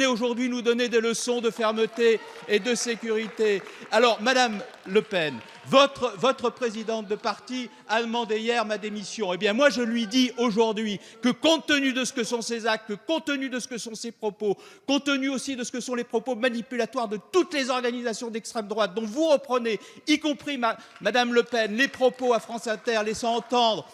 venez aujourd'hui nous donner des leçons de fermeté et de sécurité. Alors, Madame Le Pen, votre présidente de parti a demandé hier ma démission. Eh bien, moi, je lui dis aujourd'hui que compte tenu de ce que sont ses actes, compte tenu de ce que sont ses propos, compte tenu aussi de ce que sont les propos manipulatoires de toutes les organisations d'extrême droite dont vous reprenez, y compris Madame Le Pen, les propos à France Inter, laissant entendre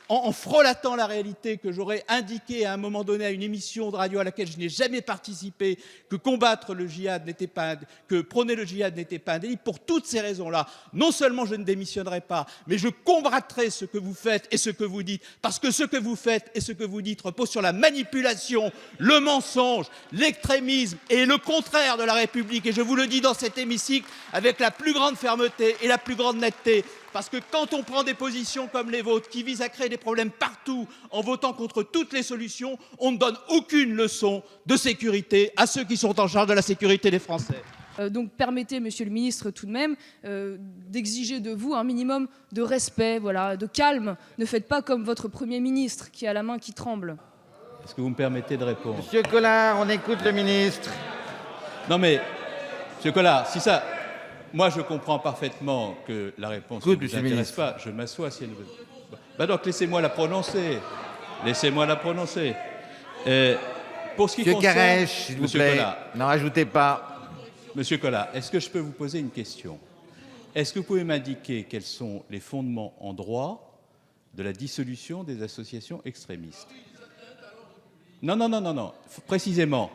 en frôlatant la réalité que j'aurais indiqué à un moment donné à une émission de radio à laquelle je n'ai jamais participé, que combattre le djihad n'était pas, que prôner le djihad n'était pas un délit. Pour toutes ces raisons-là, non seulement je ne démissionnerai pas, mais je combattrai ce que vous faites et ce que vous dites, parce que ce que vous faites et ce que vous dites repose sur la manipulation, le mensonge, l'extrémisme et le contraire de la République. Et je vous le dis dans cet hémicycle avec la plus grande fermeté et la plus grande netteté. Parce que quand on prend des positions comme les vôtres, qui visent à créer des problèmes partout en votant contre toutes les solutions, on ne donne aucune leçon de sécurité à ceux qui sont en charge de la sécurité des Français. Donc permettez, Monsieur le Ministre, tout de même, d'exiger de vous un minimum de respect, voilà, de calme. Ne faites pas comme votre Premier ministre qui a la main qui tremble. Est-ce que vous me permettez de répondre? Monsieur Collard, on écoute le ministre. Non mais, Monsieur Collard, si ça... Moi, je comprends parfaitement que la réponse ne vous intéresse pas. Je m'assois si elle ne veut. Bah donc, laissez-moi la prononcer. Laissez-moi la prononcer. Pour ce qui Monsieur concerne... Carèche, s'il vous plaît, n'en rajoutez pas. Monsieur Collard, est-ce que je peux vous poser une question? Est-ce que vous pouvez m'indiquer quels sont les fondements en droit de la dissolution des associations extrémistes? Non, non, non, non, non. Précisément.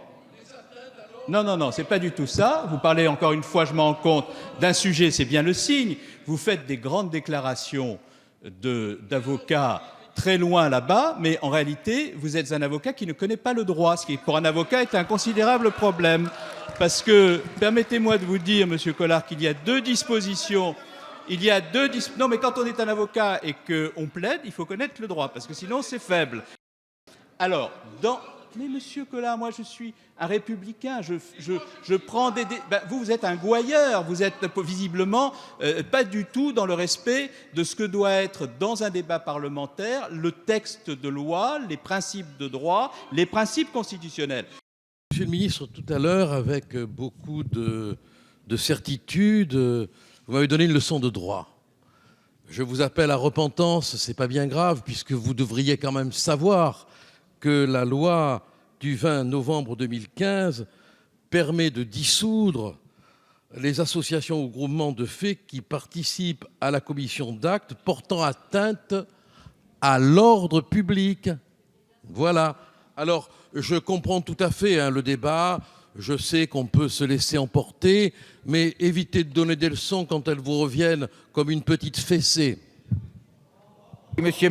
Non, c'est pas du tout ça. Vous parlez encore une fois, je m'en rends compte, d'un sujet, c'est bien le signe. Vous faites des grandes déclarations d'avocats très loin là-bas, mais en réalité, vous êtes un avocat qui ne connaît pas le droit, ce qui pour un avocat est un considérable problème. Parce que, permettez-moi de vous dire, Monsieur Collard, qu'il y a deux dispositions. Non, mais quand on est un avocat et qu'on plaide, il faut connaître le droit, parce que sinon c'est faible. Alors, Mais Monsieur Collard, moi je suis un républicain, je prends des... vous êtes un gouailleur, vous êtes visiblement pas du tout dans le respect de ce que doit être dans un débat parlementaire le texte de loi, les principes de droit, les principes constitutionnels. Monsieur le ministre, tout à l'heure, avec beaucoup de certitude, vous m'avez donné une leçon de droit. Je vous appelle à repentance, c'est pas bien grave, puisque vous devriez quand même savoir que la loi du 20 novembre 2015 permet de dissoudre les associations ou groupements de faits qui participent à la commission d'actes portant atteinte à l'ordre public. Voilà. Alors, je comprends tout à fait le débat, je sais qu'on peut se laisser emporter, mais évitez de donner des leçons quand elles vous reviennent comme une petite fessée. Monsieur